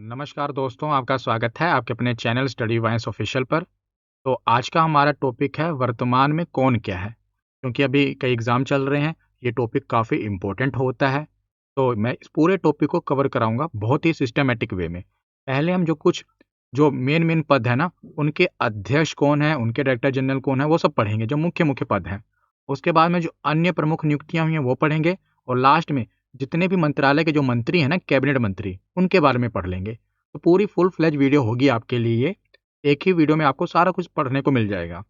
नमस्कार दोस्तों, आपका स्वागत है आपके अपने चैनल स्टडी वाइंस ऑफिशियल पर। तो आज का हमारा टॉपिक है वर्तमान में कौन क्या है। क्योंकि अभी कई एग्ज़ाम चल रहे हैं, ये टॉपिक काफ़ी इम्पोर्टेंट होता है। तो मैं इस पूरे टॉपिक को कवर कराऊंगा बहुत ही सिस्टमेटिक वे में। पहले हम जो मेन पद है ना, उनके अध्यक्ष कौन है, उनके डायरेक्टर जनरल कौन है, वो सब पढ़ेंगे, जो मुख्य मुख्य पद हैं। उसके बाद में जो अन्य प्रमुख नियुक्तियां हुई हैं वो पढ़ेंगे। और लास्ट में जितने भी मंत्रालय के जो मंत्री हैं ना, कैबिनेट मंत्री, उनके बारे में पढ़ लेंगे। तो पूरी फुल फ्लेज वीडियो होगी आपके लिए। एक ही वीडियो में आपको सारा कुछ पढ़ने को मिल जाएगा।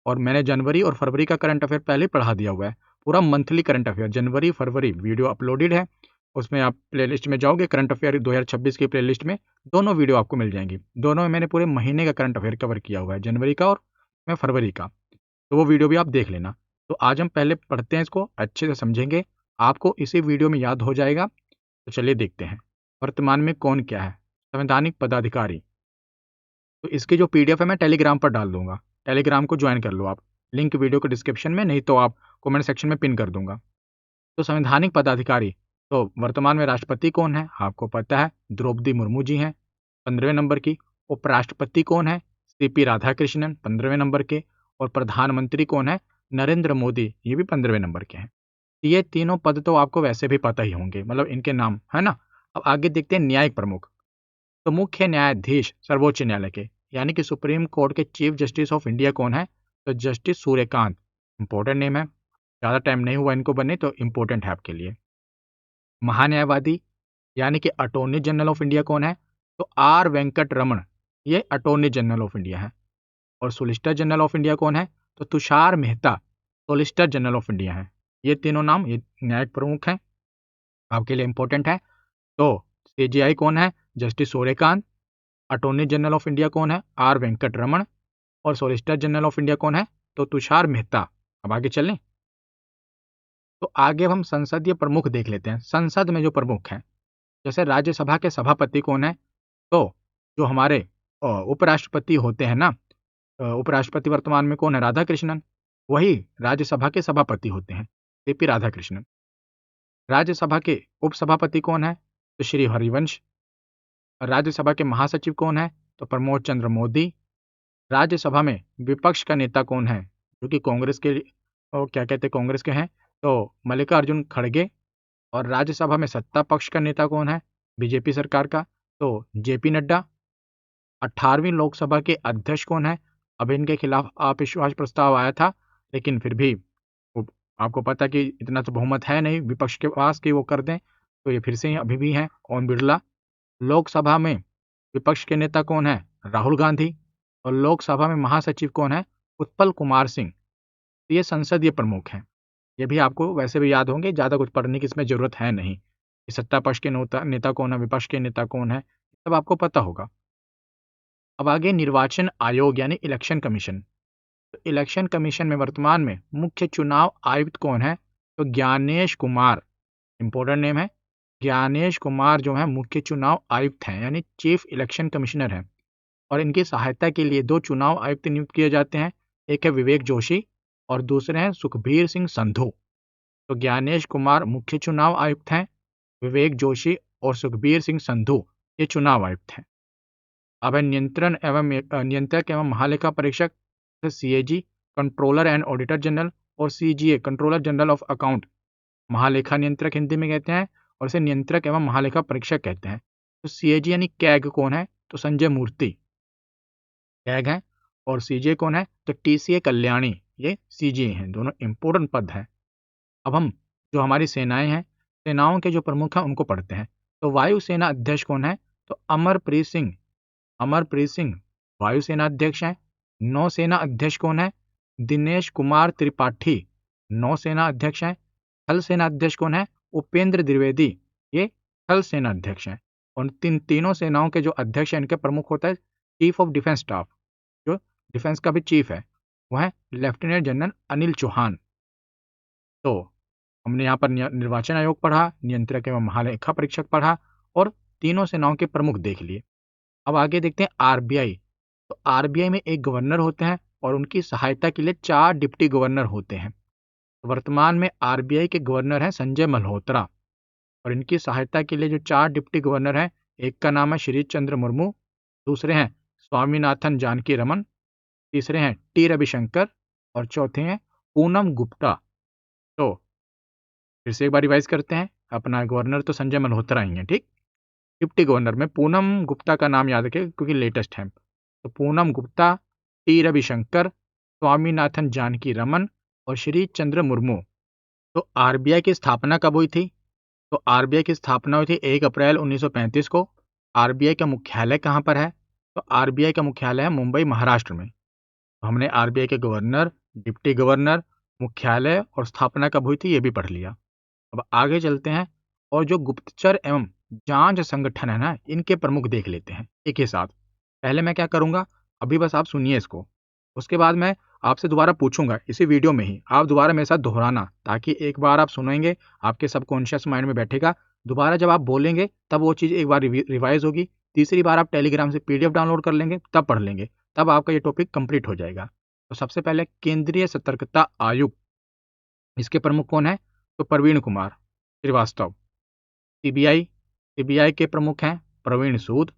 और मैंने जनवरी और फरवरी का करंट अफेयर पहले ही पढ़ा दिया हुआ है। पूरा मंथली करंट अफेयर जनवरी फरवरी वीडियो अपलोडेड है। उसमें आप प्लेलिस्ट में जाओगे, करंट अफेयर 2026 की प्लेलिस्ट में दोनों वीडियो आपको मिल जाएंगी। दोनों में मैंने पूरे महीने का करंट अफेयर कवर किया हुआ है, जनवरी का और मैं फरवरी का। तो वो वीडियो भी आप देख लेना। तो आज हम पहले पढ़ते हैं, इसको अच्छे से समझेंगे, आपको इसी वीडियो में याद हो जाएगा। तो चलिए देखते हैं वर्तमान में कौन क्या है। संवैधानिक पदाधिकारी, तो इसकी जो पीडीएफ है मैं टेलीग्राम पर डाल दूंगा। टेलीग्राम को ज्वाइन कर लो आप, लिंक वीडियो के डिस्क्रिप्शन में, नहीं तो आप कमेंट सेक्शन में पिन कर दूंगा। तो संवैधानिक पदाधिकारी, तो वर्तमान में राष्ट्रपति कौन है आपको पता है, द्रौपदी मुर्मू जी हैं 15वें नंबर की। उपराष्ट्रपति कौन है, सीपी राधाकृष्णन 15वें नंबर के। और प्रधानमंत्री कौन है, नरेंद्र मोदी, ये भी 15वें नंबर के हैं। ये तीनों पद तो आपको वैसे भी पता ही होंगे, मतलब इनके नाम है ना। अब आगे देखते हैं न्यायिक प्रमुख। तो मुख्य न्यायाधीश सर्वोच्च न्यायालय के, यानी कि सुप्रीम कोर्ट के चीफ जस्टिस ऑफ इंडिया कौन है, तो जस्टिस सूर्यकांत। इंपॉर्टेंट नेम है, ज़्यादा टाइम नहीं हुआ इनको बनने, तो इंपॉर्टेंट है आपके लिए। महान्यायवादी यानी कि अटॉर्नी जनरल ऑफ इंडिया कौन है, तो आर वेंकट रमन, ये अटॉर्नी जनरल ऑफ इंडिया है। और सोलिसिटर जनरल ऑफ इंडिया कौन है, तो Tushar Mehta, solicitor general of India है। ये तीनों नाम ये न्यायिक प्रमुख हैं, आपके लिए इंपॉर्टेंट है। तो सीजीआई कौन है, justice Suryakant. Attorney general of India कौन है, आर वेंकट रमन। और सोलिसिटर जनरल ऑफ इंडिया कौन है, तो तुषार मेहता। अब आगे चलें, तो आगे हम संसदीय प्रमुख देख लेते हैं। संसद में जो प्रमुख हैं, जैसे राज्यसभा के सभापति कौन है, तो जो हमारे उपराष्ट्रपति होते हैं ना, उपराष्ट्रपति वर्तमान में कौन है, राधाकृष्णन, वही राज्यसभा के सभापति होते हैं, सीपी राधाकृष्णन। राज्यसभा के उपसभापति कौन है, तो श्री हरिवंश। राज्यसभा के महासचिव कौन है, तो प्रमोद चंद्र मोदी। राज्यसभा में विपक्ष का नेता कौन है, जो कि कांग्रेस के क्या कहते हैं, कांग्रेस के हैं, तो मल्लिकार्जुन खड़गे। और राज्यसभा में सत्ता पक्ष का नेता कौन है, बीजेपी सरकार का, तो जेपी नड्डा। 18वीं लोकसभा के अध्यक्ष कौन है, अब इनके खिलाफ अविश्वास प्रस्ताव आया था, लेकिन फिर भी आपको पता कि इतना तो बहुमत है नहीं विपक्ष के पास कि वो कर दें, तो ये फिर से अभी भी हैं, ओम बिरला। लोकसभा में विपक्ष के नेता कौन है, राहुल गांधी। और लोकसभा में महासचिव कौन है, उत्पल कुमार सिंह। ये संसदीय प्रमुख हैं। ये भी आपको वैसे भी याद होंगे, ज़्यादा कुछ पढ़ने की इसमें जरूरत है नहीं कि सत्ता पक्ष के नेता कौन है, विपक्ष के नेता कौन है, सब आपको पता होगा। अब आगे निर्वाचन आयोग यानी इलेक्शन कमीशन। तो इलेक्शन कमीशन में वर्तमान में मुख्य चुनाव आयुक्त कौन है, तो ज्ञानेश कुमार, इंपॉर्टेंट नेम है। ज्ञानेश कुमार जो है मुख्य चुनाव आयुक्त हैं, यानी चीफ इलेक्शन कमिश्नर हैं। और इनकी सहायता के लिए दो चुनाव आयुक्त नियुक्त किए जाते हैं, एक है विवेक जोशी और दूसरे हैं सुखबीर सिंह संधू। तो ज्ञानेश कुमार मुख्य चुनाव आयुक्त हैं, विवेक जोशी और सुखबीर सिंह संधू ये चुनाव आयुक्त हैं। अब है नियंत्रक एवं महालेखा परीक्षक, CAG, controller and auditor general. और CGA, controller general of account, महालेखा नियंत्रक हिंदी में कहते हैं, और इसे नियंत्रक एवं महालेखा परीक्षक कहते हैं। तो सीएजी यानी कैग कौन है, तो संजय मूर्ति कैग है। और सीजीए कौन है, तो टीसीए कल्याणी, ये सीजीए हैं। दोनों इंपॉर्टेंट पद हैं। अब हम जो हमारी सेनाएं हैं, सेनाओं के जो प्रमुख हैं उनको पढ़ते हैं। तो वायुसेना अध्यक्ष कौन है, तो अमरप्रीत सिंह। अमरप्रीत सिंह वायुसेना अध्यक्ष हैं। नौसेना अध्यक्ष कौन है, दिनेश कुमार त्रिपाठी, नौसेना अध्यक्ष हैं। थल सेना अध्यक्ष कौन है, उपेंद्र द्विवेदी, ये थल सेना अध्यक्ष हैं। और तीनों सेनाओं के जो अध्यक्ष हैं, इनके प्रमुख होता है चीफ ऑफ डिफेंस स्टाफ, जो डिफेंस का भी चीफ है, वो है लेफ्टिनेंट जनरल अनिल चौहान। तो हमने यहाँ पर निर्वाचन आयोग पढ़ा, नियंत्रक एवं महालेखा परीक्षक पढ़ा, और तीनों सेनाओं के प्रमुख देख लिए। अब आगे देखते हैं आरबीआई। तो आरबीआई में एक गवर्नर होते हैं और उनकी सहायता के लिए 4 डिप्टी गवर्नर होते हैं। वर्तमान में आरबीआई के गवर्नर हैं संजय मल्होत्रा, और इनकी सहायता के लिए जो 4 डिप्टी गवर्नर हैं, एक का नाम है श्री चंद्र मुर्मू, दूसरे हैं स्वामीनाथन जानकी रमन, तीसरे हैं टी रविशंकर और चौथे हैं पूनम गुप्ता। तो फिर से एक बार रिवाइज करते हैं। अपना गवर्नर तो संजय मल्होत्रा ही है, ठीक। डिप्टी गवर्नर में पूनम गुप्ता का नाम याद रखें क्योंकि लेटेस्ट है। तो पूनम गुप्ता, टी रविशंकर, स्वामीनाथन जानकी रमन और श्री चंद्र मुर्मू। तो आरबीआई की स्थापना कब हुई थी? तो आरबीआई की स्थापना हुई थी 1 अप्रैल 1935 को। आरबीआई का मुख्यालय कहाँ पर है? तो आरबीआई का मुख्यालय है मुंबई, महाराष्ट्र में। तो हमने आरबीआई के गवर्नर, डिप्टी गवर्नर, मुख्यालय और स्थापना कब हुई थी ये भी पढ़ लिया। अब आगे चलते हैं और जो गुप्तचर एवं जांच संगठन है ना, इनके प्रमुख देख लेते हैं एक ही साथ। पहले मैं क्या करूंगा, अभी बस आप सुनिए इसको, उसके बाद मैं आपसे दोबारा पूछूंगा इसी वीडियो में ही। आप दोबारा मेरे साथ दोहराना, ताकि एक बार आप सुनेंगे आपके सबकॉन्शियस माइंड में बैठेगा। दोबारा जब आप बोलेंगे तब वो चीज़ एक बार रिवाइज होगी। तीसरी बार आप टेलीग्राम से पीडीएफ डाउनलोड कर लेंगे, तब पढ़ लेंगे, तब आपका ये टॉपिक कंप्लीट हो जाएगा। तो सबसे पहले केंद्रीय सतर्कता आयुक्त, इसके प्रमुख कौन है? तो प्रवीण कुमार श्रीवास्तव। सीबीआई, सीबीआई के प्रमुख हैं प्रवीण सूद।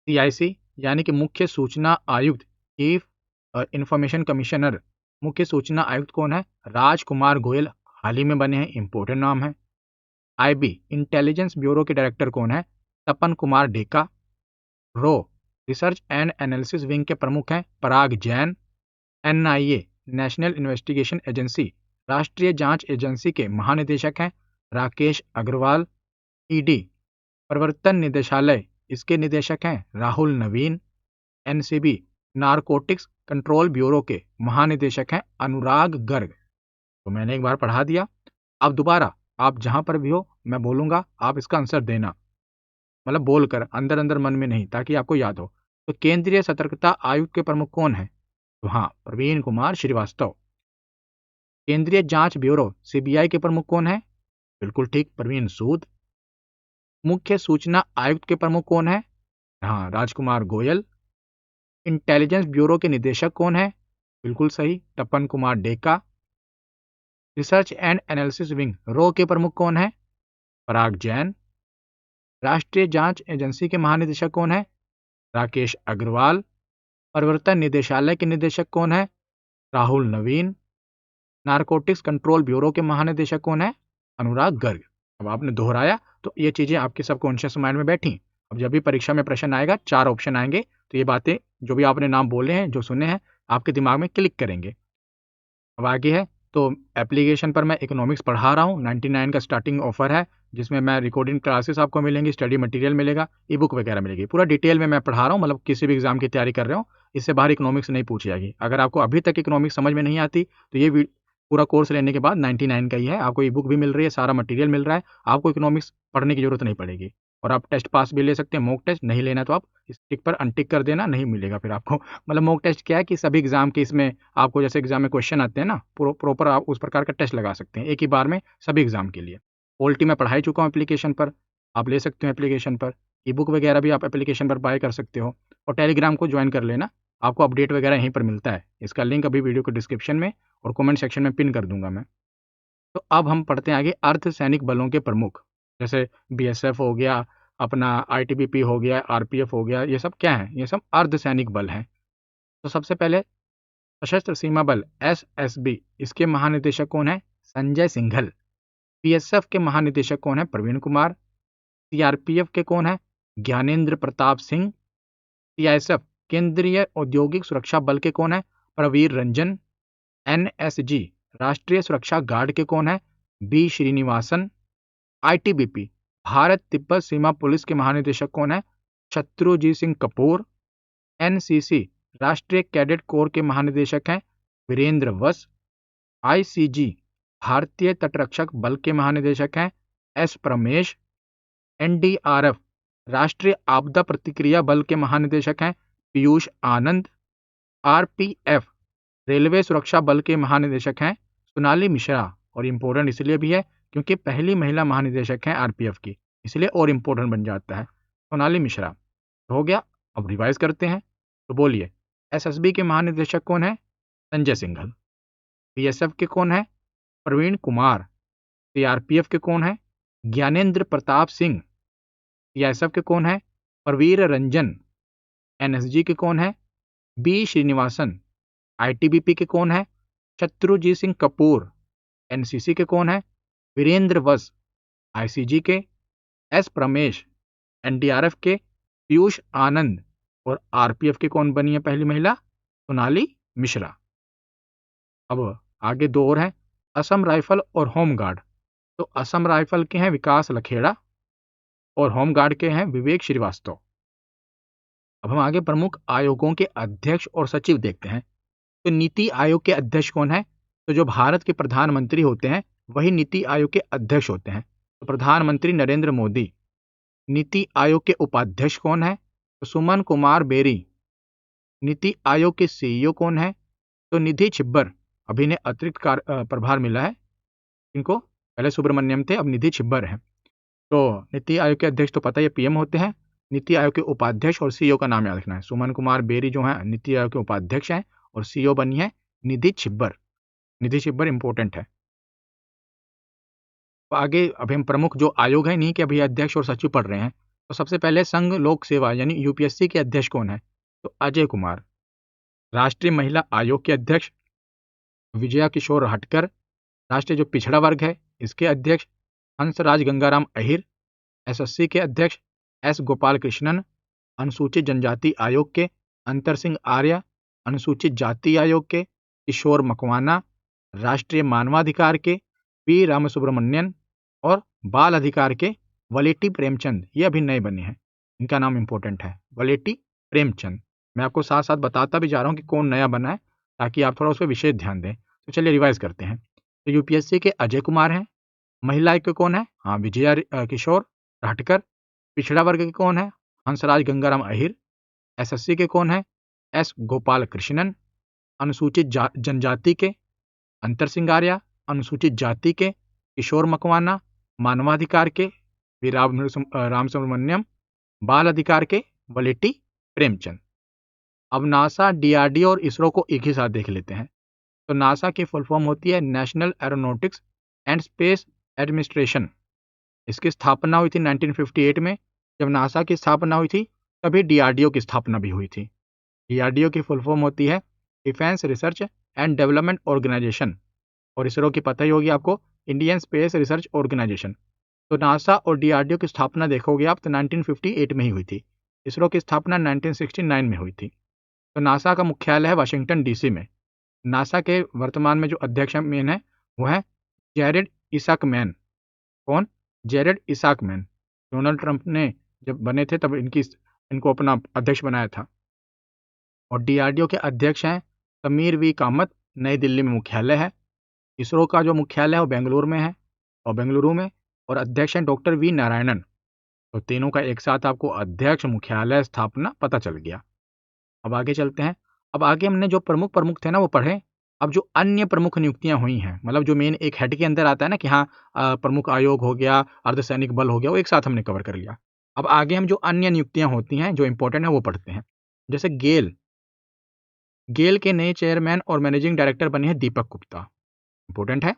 सीआईसी यानी कि मुख्य सूचना आयुक्त, चीफ इंफॉर्मेशन कमिश्नर, मुख्य सूचना आयुक्त कौन है? राजकुमार गोयल, हाल ही में बने हैं, इंपॉर्टेंट नाम है। आईबी इंटेलिजेंस ब्यूरो के डायरेक्टर कौन है? तपन कुमार डेका। रो रिसर्च एंड एनालिसिस विंग के प्रमुख हैं Parag Jain. NIA national investigation agency, राष्ट्रीय जांच एजेंसी के महानिदेशक हैं राकेश अग्रवाल। ईडी प्रवर्तन निदेशालय, इसके निदेशक हैं राहुल नवीन। एनसीबी नारकोटिक्स कंट्रोल ब्यूरो के महानिदेशक हैं अनुराग गर्ग। तो मैंने एक बार पढ़ा दिया। अब दोबारा आप जहां पर भी हो मैं बोलूंगा, आप इसका आंसर देना, मतलब बोलकर, अंदर अंदर मन में नहीं, ताकि आपको याद हो। तो केंद्रीय सतर्कता आयुक्त के प्रमुख कौन है? तो हाँ, प्रवीण कुमार श्रीवास्तव। केंद्रीय जांच ब्यूरो सीबीआई के प्रमुख कौन है? बिल्कुल ठीक, प्रवीण सूद। मुख्य सूचना आयुक्त के प्रमुख कौन है? हाँ, राजकुमार गोयल। इंटेलिजेंस ब्यूरो के निदेशक कौन है? बिल्कुल सही, Tapan Kumar Deka. Research and analysis wing रो के प्रमुख कौन है? पराग जैन। राष्ट्रीय जांच एजेंसी के महानिदेशक कौन है? राकेश अग्रवाल। प्रवर्तन निदेशालय के निदेशक कौन है? राहुल नवीन। नारकोटिक्स कंट्रोल ब्यूरो के महानिदेशक कौन है? अनुराग गर्ग। अब आपने दोहराया तो ये चीजें आपके सबकॉन्शियस माइंड में बैठी। अब जब भी परीक्षा में प्रश्न आएगा, 4 ऑप्शन आएंगे, तो ये बातें जो भी आपने नाम बोले हैं, जो सुने हैं, आपके दिमाग में क्लिक करेंगे। अब आगे है, तो एप्लीकेशन पर मैं इकोनॉमिक्स पढ़ा रहा हूँ। 99 का स्टार्टिंग ऑफर है, जिसमें मैं रिकॉर्डिंग क्लासेस आपको मिलेंगी, स्टडी मटेरियल मिलेगा, ई बुक वगैरह मिलेगी। पूरा डिटेल में मैं पढ़ा रहा हूँ, मतलब किसी भी एग्जाम की तैयारी कर रहे हो, इससे बाहर इकोनॉमिक्स नहीं पूछी जाएगी। अगर आपको अभी तक इकोनॉमिक्स समझ में नहीं आती, तो ये पूरा कोर्स लेने के बाद 99 का ही है, आपको ई बुक भी मिल रही है, सारा मटेरियल मिल रहा है, आपको इकोनॉमिक्स पढ़ने की जरूरत नहीं पड़ेगी। और आप टेस्ट पास भी ले सकते हैं, मॉक टेस्ट नहीं लेना तो आप इस टिक पर अनटिक कर देना, नहीं मिलेगा फिर आपको। मतलब मॉक टेस्ट क्या है कि सभी एग्जाम के इसमें आपको जैसे एग्जाम में क्वेश्चन आते हैं ना, प्रॉपर आप उस प्रकार का टेस्ट लगा सकते हैं एक ही बार में सभी एग्जाम के लिए। पोल्टी में पढ़ाई चुका हूँ एप्लीकेशन पर, आप ले सकते हो एप्लीकेशन पर। ई बुक वगैरह भी आप एप्लीकेशन पर बाय कर सकते हो, और टेलीग्राम को ज्वाइन कर लेना, आपको अपडेट वगैरह यहीं पर मिलता है। इसका लिंक अभी वीडियो को डिस्क्रिप्शन में और कमेंट सेक्शन में पिन कर दूंगा मैं। तो अब हम पढ़ते हैं आगे अर्धसैनिक बलों के प्रमुख, जैसे बीएसएफ हो गया, अपना आईटीबीपी हो गया, आरपीएफ हो गया, ये सब क्या है? ये सब अर्धसैनिक बल हैं। तो सबसे पहले सशस्त्र सीमा बल एसएसबी, इसके महानिदेशक कौन है? संजय सिंघल। बीएसएफ के महानिदेशक कौन है? प्रवीण कुमार। सीआरपीएफ के कौन है? ज्ञानेंद्र प्रताप सिंह। सीआईएसएफ केंद्रीय औद्योगिक सुरक्षा बल के कौन है? प्रवीर रंजन। एनएसजी राष्ट्रीय सुरक्षा गार्ड के कौन है? बी श्रीनिवासन। आईटीबीपी भारत तिब्बत सीमा पुलिस के महानिदेशक कौन है? शत्रुजीत सिंह कपूर। एनसीसी राष्ट्रीय कैडेट कोर के महानिदेशक हैं वीरेंद्र वस। आईसीजी भारतीय तटरक्षक बल के महानिदेशक हैं एस प्रमेश। एनडीआरएफ राष्ट्रीय आपदा प्रतिक्रिया बल के महानिदेशक हैं पीयूष आनंद। आरपीएफ रेलवे सुरक्षा बल के महानिदेशक हैं सोनाली मिश्रा, और इम्पोर्टेंट इसलिए भी है क्योंकि पहली महिला महानिदेशक हैं आरपीएफ की, इसलिए और इम्पोर्टेंट बन जाता है, सोनाली मिश्रा। हो गया। अब रिवाइज करते हैं, तो बोलिए, एसएसबी के महानिदेशक कौन है? संजय सिंघल। बीएसएफ के कौन है? प्रवीण कुमार। सीआरपीएफ के कौन है? ज्ञानेंद्र प्रताप सिंह। सीआईएसएफ के कौन है? प्रवीर रंजन। एनएसजी के कौन है? बी श्रीनिवासन। आईटीबीपी के कौन है? शत्रुजीत सिंह कपूर। एनसीसी के कौन है? वीरेंद्र वस। आईसीजी के एस प्रमेश। एनडीआरएफ के पीयूष आनंद। और आरपीएफ के कौन बनी है पहली महिला? सोनाली मिश्रा। अब आगे दो और हैं, असम राइफल और होमगार्ड। तो असम राइफल के हैं विकास लखेड़ा और होमगार्ड के हैं विवेक श्रीवास्तव। अब हम आगे प्रमुख आयोगों के अध्यक्ष और सचिव देखते हैं। तो नीति आयोग के अध्यक्ष कौन है? तो जो भारत के प्रधानमंत्री होते हैं वही नीति आयोग के अध्यक्ष होते हैं। तो प्रधानमंत्री नरेंद्र मोदी। नीति आयोग के उपाध्यक्ष कौन है? तो सुमन कुमार बेरी। नीति आयोग के सीईओ कौन है? तो निधि छिब्बर। अभी इन्हें अतिरिक्त प्रभार मिला है इनको, पहले सुब्रमण्यम थे, अब निधि छिब्बर है। तो नीति आयोग के अध्यक्ष तो पता ही पीएम होते हैं। नीति आयोग के उपाध्यक्ष और सीईओ का नाम याद रखना है। सुमन कुमार बेरी जो है नीति आयोग के उपाध्यक्ष हैं और सीईओ बनी है निधि छिब्बर। निधि छिब्बर इंपॉर्टेंट है। तो आगे अभी हम प्रमुख जो आयोग है इन्हीं के अभी अध्यक्ष और सचिव पढ़ रहे हैं। तो सबसे पहले संघ लोक सेवा यानी यूपीएससी के अध्यक्ष कौन है? तो अजय कुमार। राष्ट्रीय महिला आयोग के अध्यक्ष विजया किशोर हटकर। राष्ट्रीय जो पिछड़ा वर्ग है इसके अध्यक्ष हंसराज गंगाराम अहिर। एसएससी के अध्यक्ष एस गोपाल कृष्णन। अनुसूचित जनजाति आयोग के अंतर सिंह आर्य। अनुसूचित जाति आयोग के किशोर मकवाना। राष्ट्रीय मानवाधिकार के पी रामसुब्रमण्यन और बाल अधिकार के वलेटी प्रेमचंद। ये अभी नए बने हैं, इनका नाम इंपॉर्टेंट है, वलेटी प्रेमचंद। मैं आपको साथ साथ बताता भी जा रहा हूँ कि कौन नया बना है ताकि आप थोड़ा उस पर विशेष ध्यान दें। तो चलिए रिवाइज करते हैं। तो यूपीएससी के अजय कुमार हैं। महिला आयोग के कौन है? हाँ, विजया किशोर राहटकर। पिछड़ा वर्ग के कौन है? हंसराज गंगाराम अहिर। एसएससी के कौन है? एस गोपाल कृष्णन। अनुसूचित जनजाति के अंतर सिंह आर्य। अनुसूचित जाति के किशोर मकवाना। मानवाधिकार के वी रामसुब्रमण्यम। बाल अधिकार के वलेटी प्रेमचंद। अब नासा, डीआरडीओ और इसरो को एक ही साथ देख लेते हैं। तो नासा की फुल फॉर्म होती है national aeronautics and space administration. इसकी स्थापना हुई थी 1958 में। जब नासा की स्थापना हुई थी तभी डीआरडीओ की स्थापना भी हुई थी। डीआरडीओ की फुल फॉर्म होती है defence research and development organisation और इसरो की पता ही होगी आपको, इंडियन स्पेस रिसर्च ऑर्गेनाइजेशन। तो नासा और डीआरडीओ की स्थापना देखोगे आप तो 1958 में ही हुई थी। इसरो की स्थापना 1969 में हुई थी। तो नासा का मुख्यालय है वाशिंगटन डीसी में। नासा के वर्तमान में जो अध्यक्ष मेन है वो है जेरेड इसाकमैन। कौन? जेरेड इसाकमैन। डोनाल्ड ट्रंप ने जब बने थे तब इनको अपना अध्यक्ष बनाया था। और डीआरडीओ के अध्यक्ष हैं समीर वी कामत। नई दिल्ली में मुख्यालय है। इसरो का जो मुख्यालय है वो बेंगलुरु में है और बेंगलुरु में, और अध्यक्ष हैं डॉक्टर वी नारायणन। तो तीनों का एक साथ आपको अध्यक्ष, मुख्यालय, स्थापना पता चल गया। अब आगे चलते हैं। अब आगे हमने जो प्रमुख थे ना वो पढ़े। अब जो अन्य प्रमुख नियुक्तियां हुई हैं, मतलब जो मेन एक हेड के अंदर आता है ना कि हाँ प्रमुख आयोग हो गया, अर्धसैनिक बल हो गया, वो एक साथ हमने कवर कर लिया। अब आगे हम जो अन्य नियुक्तियां होती हैं जो इंपॉर्टेंट है वो पढ़ते हैं। जैसे गेल के नए चेयरमैन और मैनेजिंग डायरेक्टर बने हैं दीपक गुप्ता। इंपॉर्टेंट है।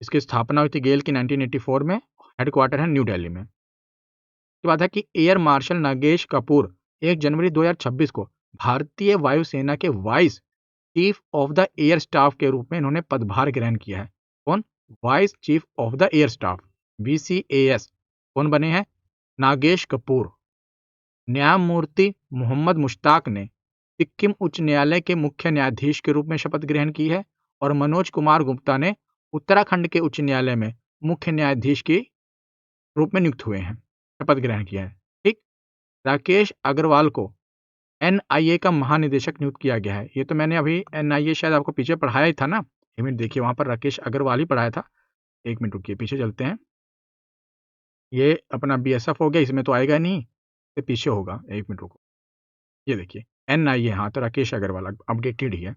इसकी स्थापना हुई थी गेल की 1984 में। हेडक्वार्टर है न्यू दिल्ली में। इसके बाद है कि एयर मार्शल नागेश कपूर 1 जनवरी 2026 को भारतीय वायुसेना के vice chief of the air staff के रूप में इन्होंने पदभार ग्रहण किया है। कौन? Vice chief of the air staff, VCAS। कौन बने हैं? नागेश कपूर। न्यायमूर्ति मोहम्मद मुश्ताक ने सिक्किम उच्च न्यायालय के मुख्य न्यायाधीश के रूप में शपथ ग्रहण की है और मनोज कुमार गुप्ता ने उत्तराखंड के उच्च न्यायालय में मुख्य न्यायाधीश के रूप में नियुक्त हुए हैं, शपथ ग्रहण किया है। ठीक। राकेश अग्रवाल को NIA का महानिदेशक नियुक्त किया गया है। ये तो मैंने अभी NIA शायद आपको पीछे पढ़ाया ही था ना। एक मिनट देखिए, वहां पर राकेश अग्रवाल ही पढ़ाया था। एक मिनट रुकिए, पीछे चलते हैं। ये अपना BSF हो गया, इसमें तो आएगा नहीं, ये पीछे होगा। एक मिनट रुको, ये देखिए NIA। हाँ, तो राकेश अग्रवाल अपडेटेड ही है।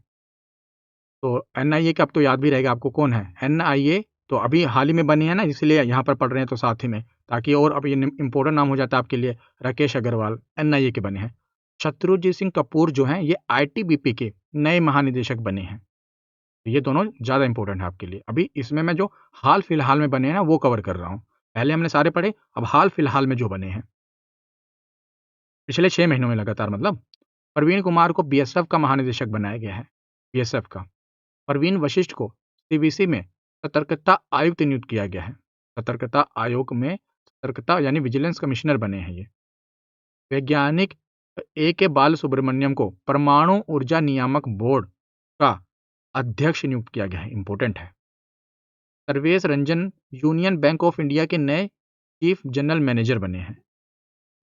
तो NIA का अब तो याद भी रहेगा आपको कौन है। NIA तो अभी हाल ही में बनी है ना, इसलिए यहाँ पर पढ़ रहे हैं तो साथ ही में, ताकि और अब ये इंपॉर्टेंट नाम हो जाता है आपके लिए। राकेश अग्रवाल NIA के बने हैं। शत्रुजीत सिंह कपूर जो हैं ये ITBP के नए महानिदेशक बने हैं। ये दोनों ज़्यादा इंपॉर्टेंट है आपके लिए। अभी इसमें मैं जो हाल फिलहाल में बने हैं ना वो कवर कर रहा हूँ। पहले हमने सारे पढ़े, अब हाल फिलहाल में जो बने हैं। पिछले 6 महीनों में लगातार मतलब। प्रवीण कुमार को बीएसएफ का महानिदेशक बनाया गया है, बीएसएफ का। प्रवीण वशिष्ठ को सीवीसी में सतर्कता आयुक्त नियुक्त किया गया है। सतर्कता आयोग में सतर्कता यानी विजिलेंस कमिश्नर बने हैं ये। वैज्ञानिक ए के बाल सुब्रमण्यम को परमाणु ऊर्जा नियामक बोर्ड का अध्यक्ष नियुक्त किया गया है, इंपॉर्टेंट है। Sarvesh Ranjan union bank of India के नए चीफ जनरल मैनेजर बने हैं।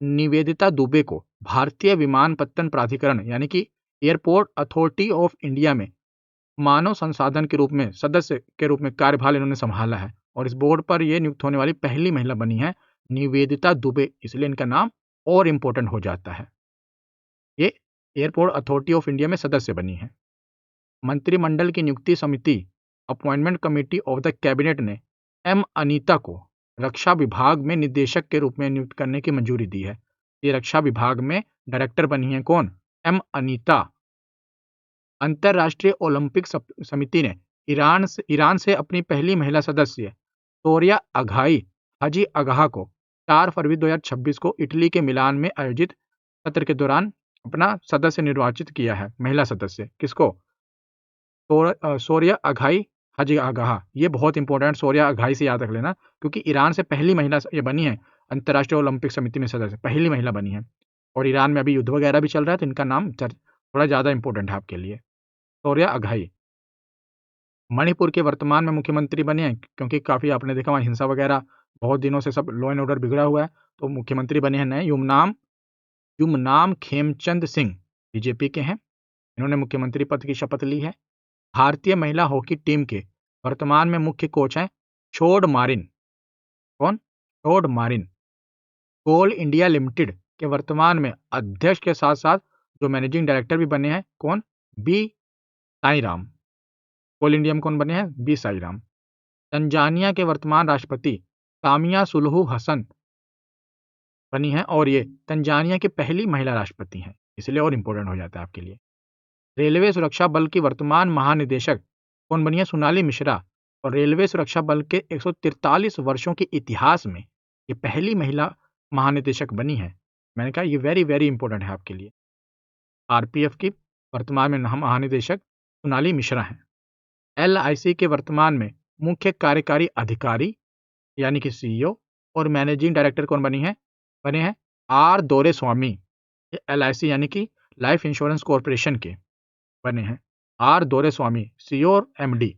निवेदिता दुबे को भारतीय विमानपत्तन प्राधिकरण यानी कि एयरपोर्ट अथॉरिटी ऑफ इंडिया में मानव संसाधन के रूप में सदस्य के रूप में कार्यभार इन्होंने संभाला है और इस बोर्ड पर यह नियुक्त होने वाली पहली महिला बनी है निवेदिता दुबे, इसलिए इनका नाम और इम्पोर्टेंट हो जाता है। ये एयरपोर्ट अथॉरिटी ऑफ इंडिया में सदस्य बनी है। मंत्रिमंडल की नियुक्ति समिति appointment committee of the cabinet ने एम अनीता को रक्षा विभाग में निदेशक के रूप में नियुक्त करने की मंजूरी दी है। ये रक्षा विभाग में डायरेक्टर बनी है कौन? एम अनीता। अंतर्राष्ट्रीय ओलंपिक समिति ने ईरान से अपनी पहली महिला सदस्य सोरिया अघाई हाजी अगाह को 4 फरवरी 2026 को इटली के मिलान में आयोजित सत्र के दौरान अपना सदस्य निर्वाचित किया है। महिला सदस्य किसको? सोरिया अघाई हाजी अगाह। ये बहुत इंपॉर्टेंट, सोरिया अघाई से याद रख लेना क्योंकि ईरान से पहली महिला ये बनी है अंतर्राष्ट्रीय ओलंपिक समिति में सदस्य, पहली महिला बनी है। और ईरान में अभी युद्ध वगैरह भी चल रहा है तो इनका नाम थोड़ा ज़्यादा इंपॉर्टेंट है आपके लिए। सोरिया अघाई मणिपुर के वर्तमान में मुख्यमंत्री बने हैं क्योंकि काफ़ी आपने देखा वहाँ हिंसा वगैरह बहुत दिनों से सब लॉ एंड ऑर्डर बिगड़ा हुआ है, तो मुख्यमंत्री बने हैं नए युमनाम खेमचंद सिंह, बीजेपी के हैं। इन्होंने मुख्यमंत्री पद की शपथ ली है। भारतीय महिला हॉकी टीम के वर्तमान में मुख्य कोच हैं छोड मारिन। कौन? छोड मारिन। कोल इंडिया लिमिटेड के वर्तमान में अध्यक्ष के साथ साथ जो मैनेजिंग डायरेक्टर भी बने हैं कौन? बी साईराम। कोल इंडिया में कौन बने हैं? बी साईराम। तंजानिया के वर्तमान राष्ट्रपति सामिया सुलुहु हसन बनी है और ये तंजानिया की पहली महिला राष्ट्रपति हैं, इसलिए और इम्पोर्टेंट हो जाता है आपके लिए। रेलवे सुरक्षा बल की वर्तमान महानिदेशक कौन बनी है? सोनाली मिश्रा। और रेलवे सुरक्षा बल के 143 वर्षों के इतिहास में ये पहली महिला महानिदेशक बनी है। मैंने कहा ये वेरी वेरी इंपॉर्टेंट है आपके लिए। आरपीएफ की वर्तमान में महानिदेशक सोनाली मिश्रा हैं। एलआईसी के वर्तमान में मुख्य कार्यकारी अधिकारी यानी कि सीईओ और मैनेजिंग डायरेक्टर कौन बने हैं आर दोरेस्वामी। ये एलआईसी यानी कि लाइफ इंश्योरेंस कॉरपोरेशन के बने हैं आर दोरेस्वामी, सीईओ और एमडी।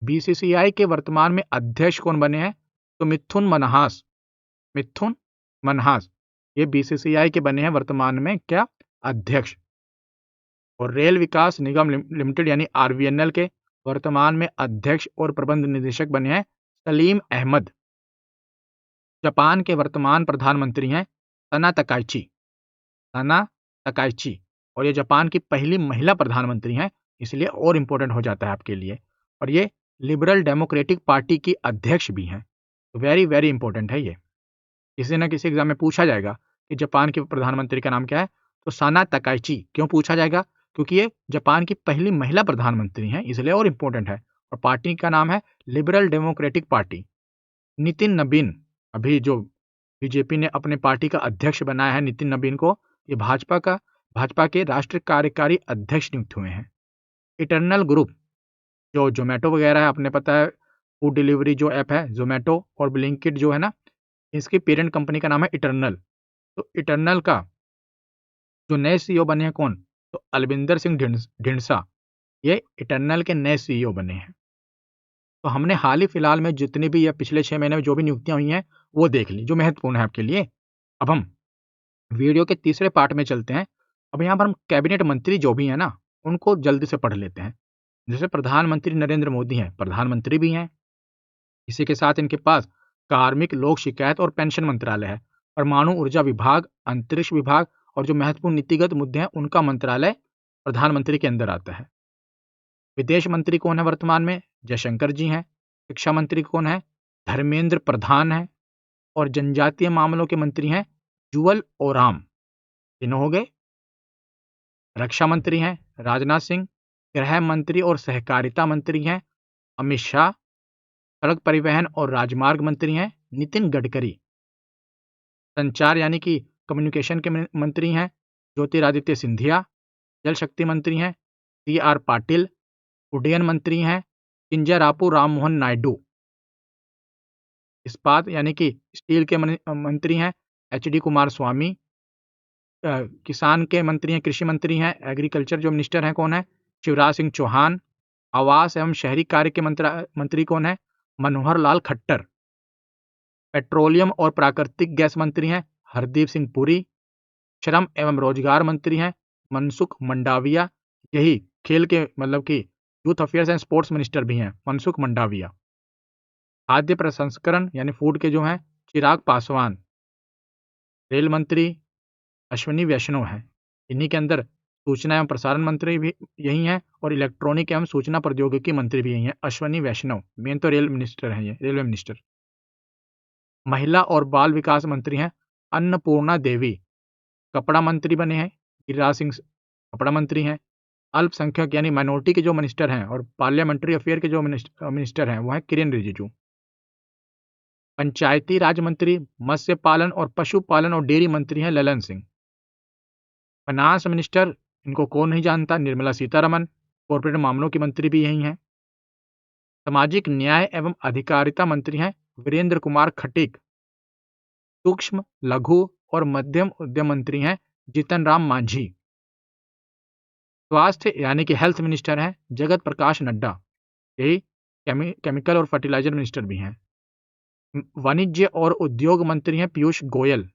बीसीसीआई के वर्तमान में अध्यक्ष कौन बने हैं? तो मिथुन मनहास ये बीसीसीआई के बने हैं वर्तमान में क्या? अध्यक्ष। और रेल विकास निगम लिमिटेड यानी आरवीएनएल के वर्तमान में अध्यक्ष और प्रबंध निदेशक बने हैं सलीम अहमद। जापान के वर्तमान प्रधानमंत्री हैं सना तकाइची और ये जापान की पहली महिला प्रधानमंत्री हैं, इसलिए और इम्पोर्टेंट हो जाता है आपके लिए। और ये लिबरल डेमोक्रेटिक पार्टी की अध्यक्ष भी हैं, तो वेरी वेरी इंपॉर्टेंट है ये। किसी न किसी एग्जाम में पूछा जाएगा कि जापान के प्रधानमंत्री का नाम क्या है, तो सना तकाइची। क्यों पूछा जाएगा? क्योंकि ये जापान की पहली महिला प्रधानमंत्री हैं, इसलिए और इम्पोर्टेंट है। और पार्टी का नाम है liberal democratic party. Nitin Nabin अभी जो बीजेपी ने अपने पार्टी का अध्यक्ष बनाया है नितिन नबीन को, ये भाजपा के राष्ट्रीय कार्यकारी अध्यक्ष नियुक्त हुए हैं। इटर्नल ग्रुप जो जोमेटो वगैरह है, आपने पता है फूड डिलीवरी जो ऐप है जोमेटो और ब्लिंकिट जो है ना, इसकी पेरेंट कंपनी का नाम है इटर्नल। तो इटर्नल का जो नए सीईओ बने हैं कौन? तो अलविंदर सिंह ढींडसा ये इटर्नल के नए सीईओ बने हैं। तो हमने हाल ही फिलहाल में जितनी भी या पिछले 6 महीने में जो भी नियुक्तियां हुई हैं वो देख ली जो महत्वपूर्ण है आपके लिए। अब हम वीडियो के तीसरे पार्ट में चलते हैं। अब यहाँ पर हम कैबिनेट मंत्री जो भी हैं ना उनको जल्दी से पढ़ लेते हैं। जैसे प्रधानमंत्री नरेंद्र मोदी हैं, प्रधानमंत्री भी हैं। इसी के साथ इनके पास कार्मिक, लोक शिकायत और पेंशन मंत्रालय है। परमाणु ऊर्जा विभाग, अंतरिक्ष विभाग और जो महत्वपूर्ण नीतिगत मुद्दे हैं उनका मंत्रालय प्रधानमंत्री के अंदर आता है। विदेश मंत्री कौन है वर्तमान में? जयशंकर जी हैं। शिक्षा मंत्री कौन है? धर्मेंद्र प्रधान है। और जनजातीय मामलों के मंत्री हैं जुअल ओराम। तीनों हो गए। रक्षा मंत्री हैं राजनाथ सिंह। गृह मंत्री और सहकारिता मंत्री हैं अमित शाह। सड़क परिवहन और राजमार्ग मंत्री हैं नितिन गडकरी। संचार यानी कि कम्युनिकेशन के मंत्री हैं ज्योतिरादित्य सिंधिया। जल शक्ति मंत्री हैं CR पाटिल। उड्डयन मंत्री हैं किंजरापु राममोहन नायडू। इस्पात यानी कि स्टील के मंत्री हैं HD कुमार स्वामी। किसान के मंत्री हैं, कृषि मंत्री हैं, एग्रीकल्चर जो मिनिस्टर हैं कौन है? शिवराज सिंह चौहान। आवास एवं शहरी कार्य के मंत्री कौन है? मनोहर लाल खट्टर। पेट्रोलियम और प्राकृतिक गैस मंत्री हैं हरदीप सिंह पुरी। श्रम एवं रोजगार मंत्री हैं मनसुख मंडाविया। यही खेल के मतलब कि youth affairs and sports minister भी हैं मनसुख मंडाविया। खाद्य प्रसंस्करण यानी फूड के जो हैं चिराग पासवान। रेल मंत्री अश्विनी वैष्णव हैं। इन्हीं के अंदर सूचना एवं प्रसारण मंत्री भी यही हैं और इलेक्ट्रॉनिक एवं सूचना प्रौद्योगिकी मंत्री भी यही हैं अश्विनी वैष्णव। मेन तो रेल मिनिस्टर हैं, ये रेलवे मिनिस्टर। महिला और बाल विकास मंत्री हैं अन्नपूर्णा देवी। कपड़ा मंत्री बने हैं गिरिराज सिंह, कपड़ा मंत्री हैं। अल्पसंख्यक यानी माइनॉरिटी के जो मिनिस्टर हैं और पार्लियामेंट्री अफेयर के जो मिनिस्टर हैं वो हैं किरेन रिजिजू। पंचायती राज मंत्री, मत्स्य पालन और पशुपालन और डेयरी मंत्री हैं ललन सिंह। फाइनेंस मिनिस्टर, इनको कौन नहीं जानता, निर्मला सीतारमन। कॉर्पोरेट मामलों की मंत्री भी यही हैं। सामाजिक न्याय एवं अधिकारिता मंत्री हैं वीरेंद्र कुमार खटीक। सूक्ष्म, लघु और मध्यम उद्यम मंत्री हैं जीतन राम मांझी। स्वास्थ्य यानी कि हेल्थ मिनिस्टर हैं जगत प्रकाश नड्डा। यही केमिकल और फर्टिलाइजर मिनिस्टर भी हैं। वाणिज्य और उद्योग मंत्री हैं पीयूष गोयल।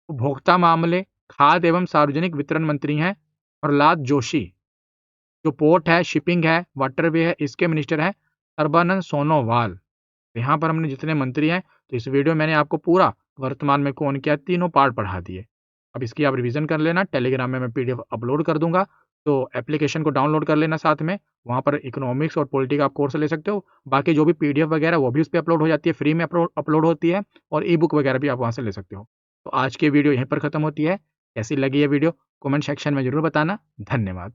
उपभोक्ता मामले, खाद्य एवं सार्वजनिक वितरण मंत्री हैं प्रहलाद जोशी। जो पोर्ट है, शिपिंग है, वाटरवे है, इसके मिनिस्टर हैं सर्बानंद सोनोवाल। यहाँ पर हमने जितने मंत्री हैं तो इस वीडियो में मैंने आपको पूरा वर्तमान में कौन क्या तीनों पार्ट पढ़ा दिए। अब इसकी आप रिवीजन कर लेना। टेलीग्राम में मैं PDF अपलोड कर दूंगा, तो एप्लीकेशन को डाउनलोड कर लेना। साथ में वहाँ पर इकोनॉमिक्स और पॉलिटी का आप कोर्स ले सकते हो। बाकी जो भी PDF वगैरह वो भी उस पर अपलोड हो जाती है, फ्री में अपलोड होती है, और E-बुक वगैरह भी आप वहाँ से ले सकते हो। तो आज की वीडियो यहीं पर खत्म होती है। कैसी लगी ये वीडियो कमेंट सेक्शन में जरूर बताना। धन्यवाद।